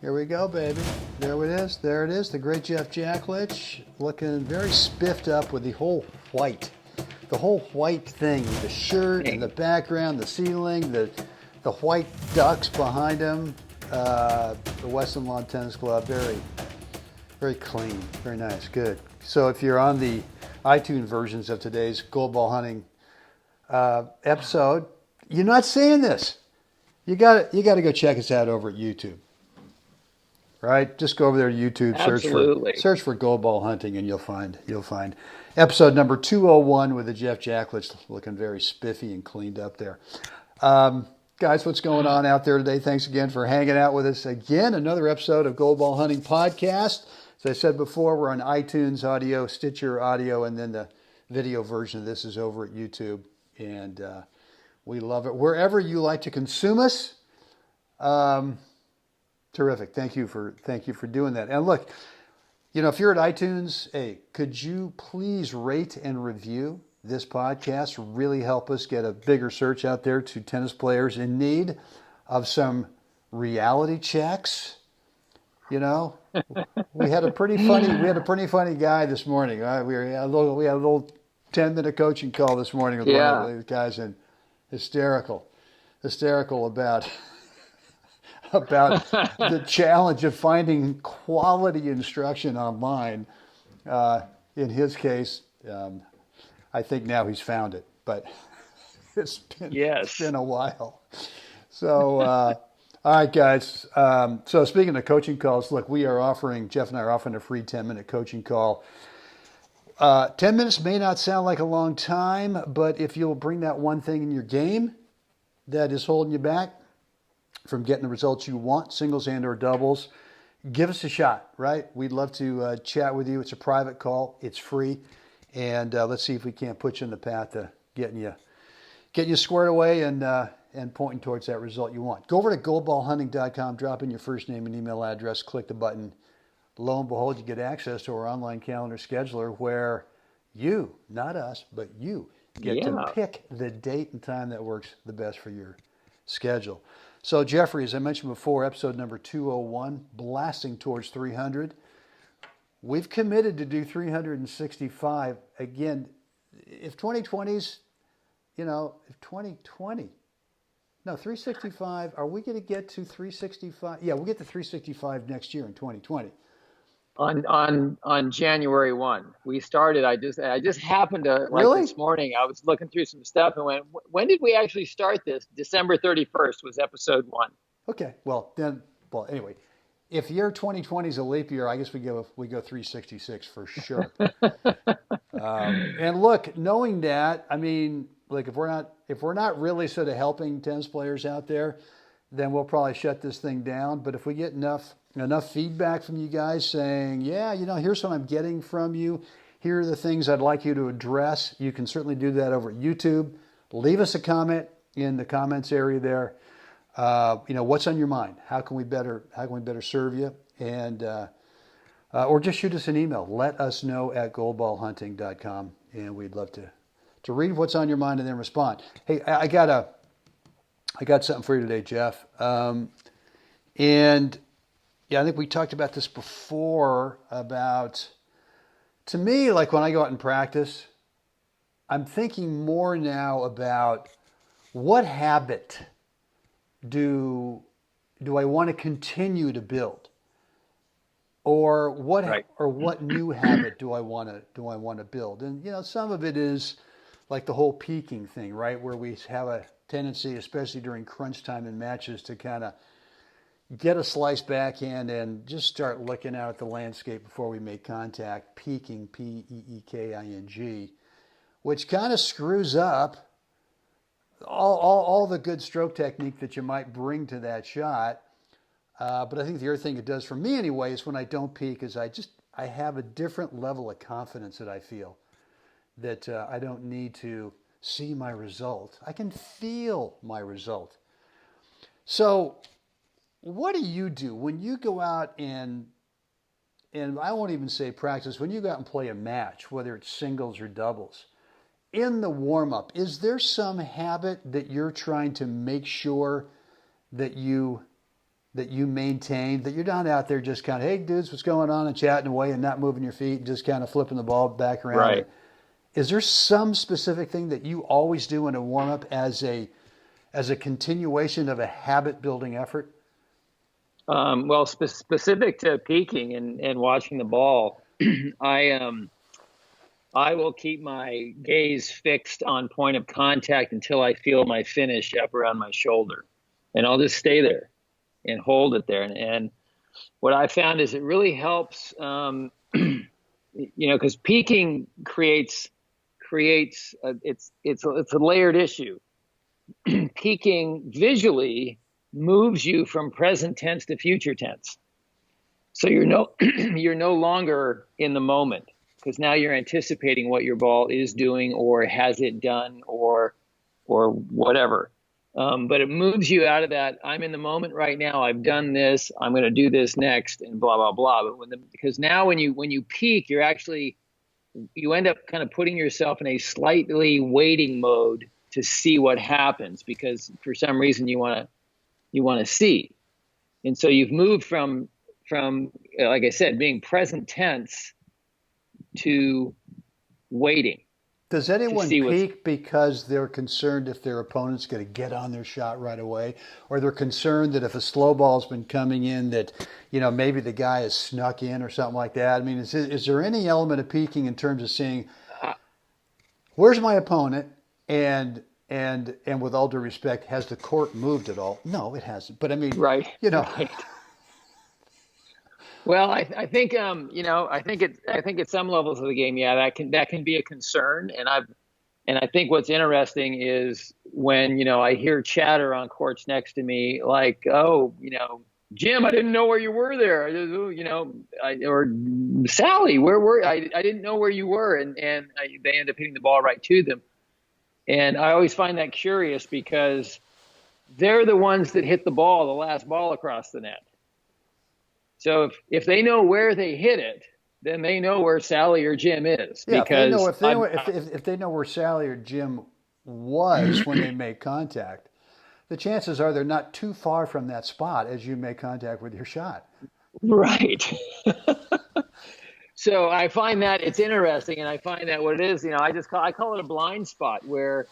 Here we go, baby. There it is. There it is. The great Jeff Jacklich, looking very spiffed up with the whole white. The whole white thing, the shirt and the background, the ceiling, the white ducks behind him. The Western Lawn Tennis Club, very, very clean, very nice, good. So if you're on the iTunes versions of today's Gold Ball Hunting episode, you're not seeing this. You got to go check us out over at YouTube. Right? Just go over there to YouTube, search for Gold Ball Hunting, and you'll find episode number 201 with the Jeff Jacklich, looking very spiffy and cleaned up there. Guys, what's going on out there today? Thanks again for hanging out with us again. Another episode of Gold Ball Hunting Podcast. As I said before, we're on iTunes audio, Stitcher audio, and then the video version of this is over at YouTube. And we love it. Wherever you like to consume us, terrific. Thank you for doing that. And look, if you're at iTunes, hey, could you please rate and review this podcast? Really help us get a bigger search out there to tennis players in need of some reality checks. We had a pretty funny guy this morning. Right? We had a little 10-minute coaching call this morning with one of these guys, and hysterical about the challenge of finding quality instruction online. In his case, I think now he's found it, but it's been a while. So, all right, guys. So speaking of coaching calls, look, Jeff and I are offering a free 10-minute coaching call. 10 minutes may not sound like a long time, but if you'll bring that one thing in your game that is holding you back from getting the results you want, singles and or doubles, give us a shot, right? We'd love to chat with you. It's a private call. It's free. And let's see if we can't put you in the path to getting you squared away and pointing towards that result you want. Go over to goldballhunting.com, drop in your first name and email address, click the button. Lo and behold, you get access to our online calendar scheduler where you, not us, but you get to pick the date and time that works the best for your schedule. So, Jeffrey, as I mentioned before, episode number 201, blasting towards 300. We've committed to do 365. Again, if 2020's, if 2020, no, 365, are we going to get to 365? Yeah, we'll get to 365 next year in 2020. On January 1, we started. I just happened to this morning. I was looking through some stuff and went, when did we actually start this? December 31st was episode 1. Okay, anyway, if year 2020 is a leap year, I guess we go 366 for sure. And look, knowing that, I mean, like if we're not really sort of helping tennis players out there, then we'll probably shut this thing down. But if we get enough feedback from you guys saying, here's what I'm getting from you. Here are the things I'd like you to address. You can certainly do that over at YouTube. Leave us a comment in the comments area there. What's on your mind? How can we better serve you? And or just shoot us an email. Let us know at goldballhunting.com, and we'd love to read what's on your mind and then respond. Hey, I got something for you today, Jeff. I think we talked about this before about, to me, like when I go out and practice, I'm thinking more now about what habit do I want to continue to build, or what new habit do I want to build? And some of it is like the whole peaking thing, right? Where we have a tendency, especially during crunch time in matches, to kind of get a slice backhand and just start looking out at the landscape before we make contact, peeking, P-E-E-K-I-N-G, which kind of screws up all the good stroke technique that you might bring to that shot. But I think the other thing it does for me anyway is when I don't peek is I have a different level of confidence that I feel that I don't need to see my result. I can feel my result. So what do you do when you go out and I won't even say practice, when you go out and play a match, whether it's singles or doubles, in the warm-up, is there some habit that you're trying to make sure that you that you maintain, that you're not out there just kind of, hey dudes, what's going on, and chatting away and not moving your feet and just kind of flipping the ball back around? Right. Is there some specific thing that you always do in a warm up as a continuation of a habit building effort? Well, specific to peaking and watching the ball, I I will keep my gaze fixed on point of contact until I feel my finish up around my shoulder, and I'll just stay there and hold it there. And what I found is it really helps, because peaking creates it's a layered issue. Peaking visually moves you from present tense to future tense. So you're no longer in the moment, because now you're anticipating what your ball is doing or has it done or whatever. But it moves you out of that. I'm in the moment right now. I've done this. I'm going to do this next, and blah blah blah. But because now when you peak, you end up kind of putting yourself in a slightly waiting mode to see what happens, because for some reason you want to see. And so you've moved from like I said, being present tense to waiting. Does anyone peak because they're concerned if their opponent's going to get on their shot right away, or they're concerned that if a slow ball's been coming in that, maybe the guy has snuck in or something like that? I mean, is there any element of peaking in terms of seeing where's my opponent, and with all due respect, has the court moved at all? No, it hasn't. But I mean, right. Right. Well, I think I think at some levels of the game, yeah, that can be a concern, and I think what's interesting is when I hear chatter on courts next to me, like, oh, Jim, I didn't know where you were there, or Sally, I didn't know where you were, and they end up hitting the ball right to them, and I always find that curious because they're the ones that hit the last ball across the net. So if they know where they hit it, then they know where Sally or Jim is. Yeah, because if they know where Sally or Jim was when they make contact, the chances are they're not too far from that spot as you make contact with your shot. Right. So I find that it's interesting, and I find that what it is, I call it a blind spot where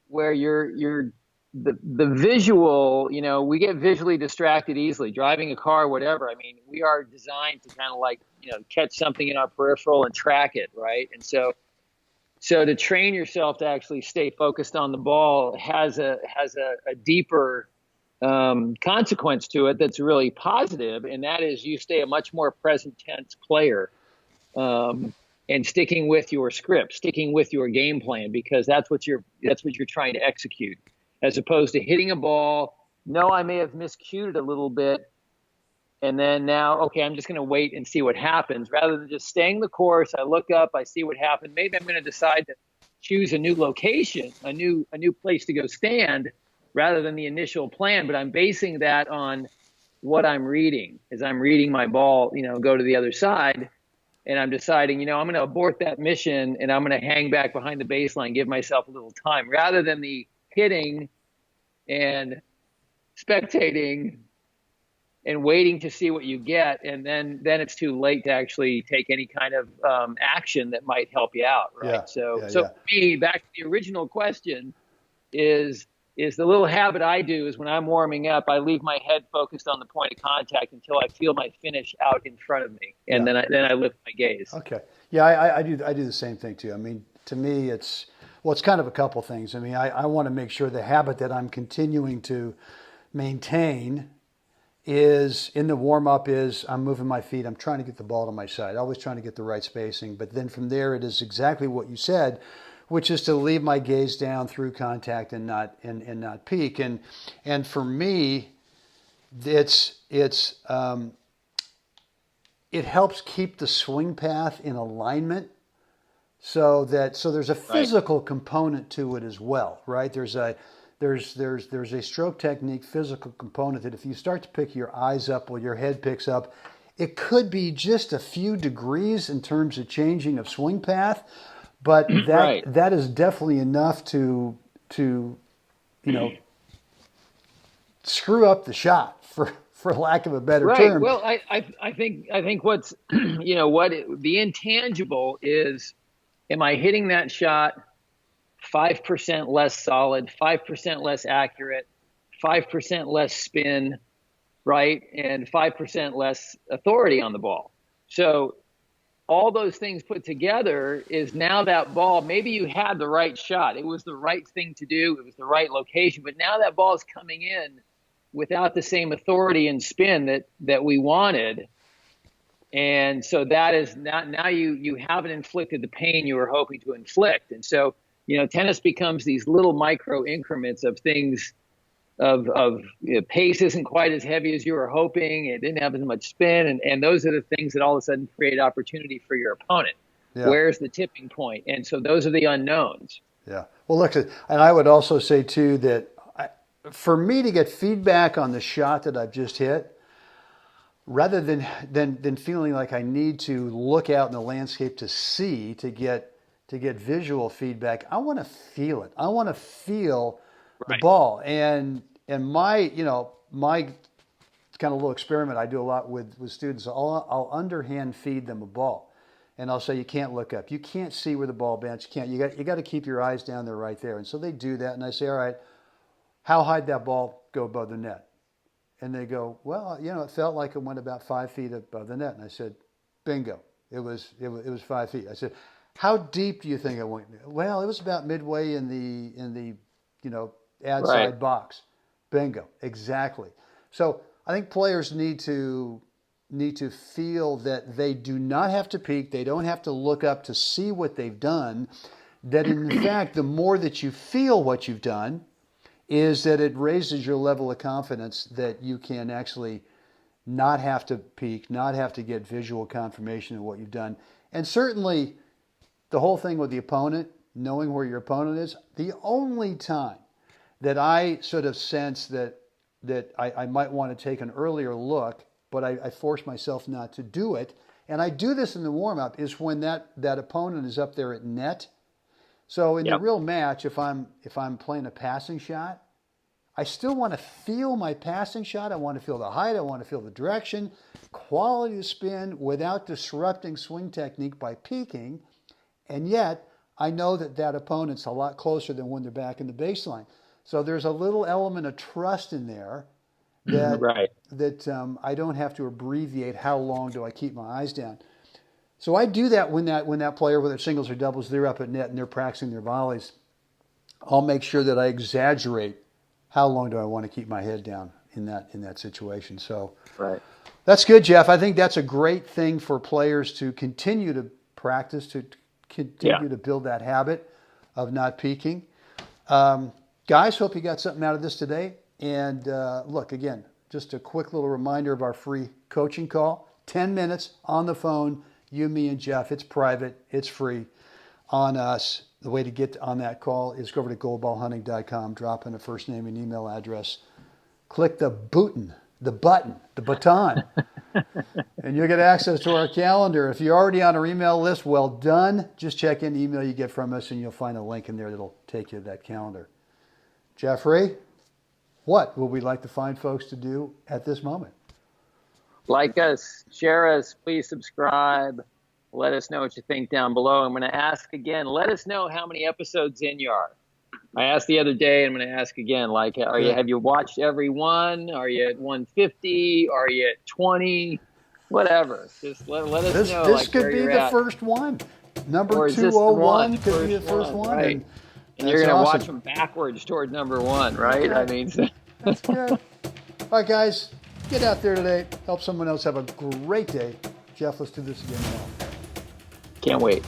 you're the visual, we get visually distracted easily, driving a car, whatever. I mean, we are designed to kind of like, catch something in our peripheral and track it, right? And so to train yourself to actually stay focused on the ball has a deeper consequence to it that's really positive, and that is you stay a much more present tense player, and sticking with your script, sticking with your game plan, because that's what you're trying to execute. As opposed to hitting a ball, no, I may have miscued it a little bit, and then now, okay, I'm just going to wait and see what happens, rather than just staying the course. I look up, I see what happened. Maybe I'm going to decide to choose a new location, a new place to go stand, rather than the initial plan. But I'm basing that on what I'm reading. As I'm reading my ball, go to the other side, and I'm deciding, I'm going to abort that mission, and I'm going to hang back behind the baseline, give myself a little time, rather than the hitting and spectating and waiting to see what you get, and then it's too late to actually take any kind of action that might help you out, right? Yeah, So for me, back to the original question, is the little habit I do is when I'm warming up, I leave my head focused on the point of contact until I feel my finish out in front of me, and then I lift my gaze. Okay, yeah, I do the same thing too. I mean, to me, it's kind of a couple things. I mean, I want to make sure the habit that I'm continuing to maintain is in the warm-up is I'm moving my feet. I'm trying to get the ball to my side, always trying to get the right spacing. But then from there, it is exactly what you said, which is to leave my gaze down through contact and not peak. And for me, it helps keep the swing path in alignment. So there's a physical component to it as well, right? There's a stroke technique physical component that if you start to pick your eyes up while your head picks up, it could be just a few degrees in terms of changing of swing path, but that is definitely enough to screw up the shot, for lack of a better Right. term. Well, I think what's the intangible is, am I hitting that shot 5% less solid, 5% less accurate, 5% less spin, right? And 5% less authority on the ball. So all those things put together is now that ball, maybe you had the right shot. It was the right thing to do. It was the right location. But now that ball is coming in without the same authority and spin that we wanted. And so that is not, now you haven't inflicted the pain you were hoping to inflict. And so, tennis becomes these little micro increments of things pace isn't quite as heavy as you were hoping. It didn't have as much spin. And those are the things that all of a sudden create opportunity for your opponent. Yeah. Where's the tipping point? And so those are the unknowns. Yeah. Well, look, and I would also say too that for me to get feedback on the shot that I've just hit, rather than feeling like I need to look out in the landscape to get visual feedback, I want to feel it. I want to feel the ball. And my kind of little experiment I do a lot with students, I'll underhand feed them a ball. And I'll say, you can't look up. You can't see where the ball bounced. You got to keep your eyes down there right there. And so they do that. And I say, all right, how high did that ball go above the net? And they go, well, it felt like it went about 5 feet above the net. And I said, bingo. It was 5 feet. I said, how deep do you think it went? Well, it was about midway in the ad side box. Bingo. Exactly. So I think players need to feel that they do not have to peek. They don't have to look up to see what they've done. That in fact, the more that you feel what you've done, is that it raises your level of confidence that you can actually not have to peek, not have to get visual confirmation of what you've done. And certainly the whole thing with the opponent, knowing where your opponent is, the only time that I sort of sense that I might want to take an earlier look, but I force myself not to do it, and I do this in the warm-up, is when that opponent is up there at net. So in the real match, if I'm playing a passing shot, I still want to feel my passing shot. I want to feel the height. I want to feel the direction, quality of spin without disrupting swing technique by peaking. And yet, I know that opponent's a lot closer than when they're back in the baseline. So there's a little element of trust in there that I don't have to abbreviate how long do I keep my eyes down. So I do that when that player, whether it's singles or doubles, they're up at net and they're practicing their volleys. I'll make sure that I exaggerate how long do I want to keep my head down in that situation. So that's good, Jeff. I think that's a great thing for players to continue to practice, to continue to build that habit of not peaking. Guys, hope you got something out of this today. And look, again, just a quick little reminder of our free coaching call. 10 minutes on the phone. You, me, and Jeff. It's private. It's free on us. The way to get on that call is go over to goldballhunting.com, drop in a first name and email address, click the baton, and you'll get access to our calendar. If you're already on our email list, well done. Just check in the email you get from us, and you'll find a link in there that'll take you to that calendar. Jeffrey, what would we like to find folks to do at this moment? Like us, share us, please subscribe. Let us know what you think down below. I'm going to ask again, let us know how many episodes in you are. I asked the other day, and I'm going to ask again, have you watched every one? Are you at 150? Are you at 20? Whatever. Just let us know. This could be the first one. Number 201 could be the first one. Right. And you're going to watch them backwards toward number one, right? Okay. I mean, that's good. All right, guys, get out there today. Help someone else have a great day. Jeff, let's do this again now. Can't wait.